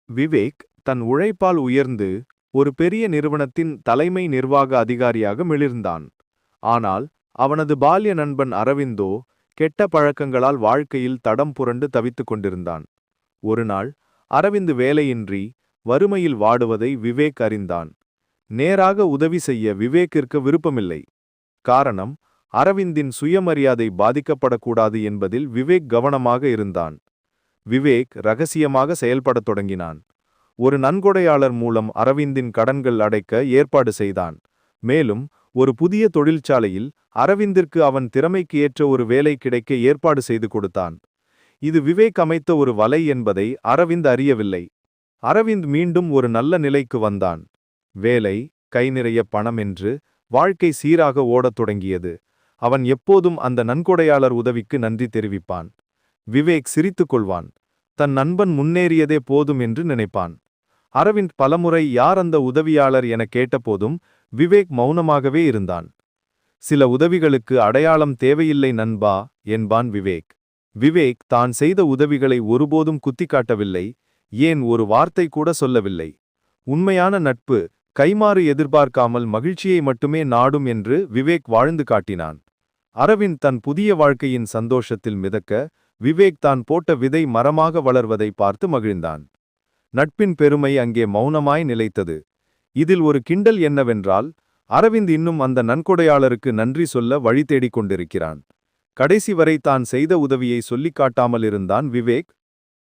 விவேக் தன் உழைப்பால் உயர்ந்து ஒரு பெரிய நிறுவனத்தின் தலைமை நிர்வாக அதிகாரியாக மிளிர்ந்தான். ஆனால் அவனது பால்ய நண்பன் அரவிந்தோ கெட்ட பழக்கங்களால் வாழ்க்கையில் தடம் புரண்டு தவித்துக் கொண்டிருந்தான். ஒருநாள் அரவிந்த் வேலையின்றி வறுமையில் வாடுவதை விவேக் அறிந்தான். நேராக உதவி செய்ய விவேக்கிற்கு விருப்பமில்லை. காரணம், அரவிந்தின் சுயமரியாதை பாதிக்கப்படக்கூடாது என்பதில் விவேக் கவனமாக இருந்தான். விவேக் ரகசியமாக செயல்படத் தொடங்கினான். ஒரு நன்கொடையாளர் மூலம் அரவிந்தின் கடன்கள் அடைக்க ஏற்பாடு செய்தான். மேலும் ஒரு புதிய தொழிற்சாலையில் அரவிந்திற்கு அவன் திறமைக்கு ஏற்ற ஒரு வேலை கிடைக்க ஏற்பாடு செய்து கொடுத்தான். இது விவேக் அமைத்த ஒரு வலை என்பதை அரவிந்த் அறியவில்லை. அரவிந்த் மீண்டும் ஒரு நல்ல நிலைக்கு வந்தான். வேலை, கை நிறைய பணம் என்று வாழ்க்கை சீராக ஓடத் தொடங்கியது. அவன் எப்போதும் அந்த நன்கொடையாளர் உதவிக்கு நன்றி தெரிவிப்பான். விவேக் சிரித்துக் கொள்வான். தன் நண்பன் முன்னேறியதே போதும் என்று நினைப்பான். அரவிந்த் பலமுறை யார் அந்த உதவியாளர் என கேட்டபோதும் விவேக் மௌனமாகவே இருந்தான். சில உதவிகளுக்கு அடையாளம் தேவையில்லை நண்பா என்பான் விவேக். விவேக் தான் செய்த உதவிகளை ஒருபோதும் குத்திக்காட்டவில்லை, ஏன் ஒரு வார்த்தை கூட சொல்லவில்லை. உண்மையான நட்பு கைமாறு எதிர்பார்க்காமல் மகிழ்ச்சியை மட்டுமே நாடும் என்று விவேக் வாழ்ந்து காட்டினான். அரவிந்த் தன் புதிய வாழ்க்கையின் சந்தோஷத்தில் மிதக்க, விவேக் தான் போட்ட விதை மரமாக வளர்வதை பார்த்து மகிழ்ந்தான். நட்பின் பெருமை அங்கே மௌனமாய் நிலைத்தது. இதில் ஒரு கிண்டல் என்னவென்றால், அரவிந்த் இன்னும் அந்த நன்கொடையாளருக்கு நன்றி சொல்ல வழி தேடிக் கொண்டிருக்கிறான். கடைசி வரை தான் செய்த உதவியை சொல்லிக் காட்டாமல் இருந்தான் விவேக்.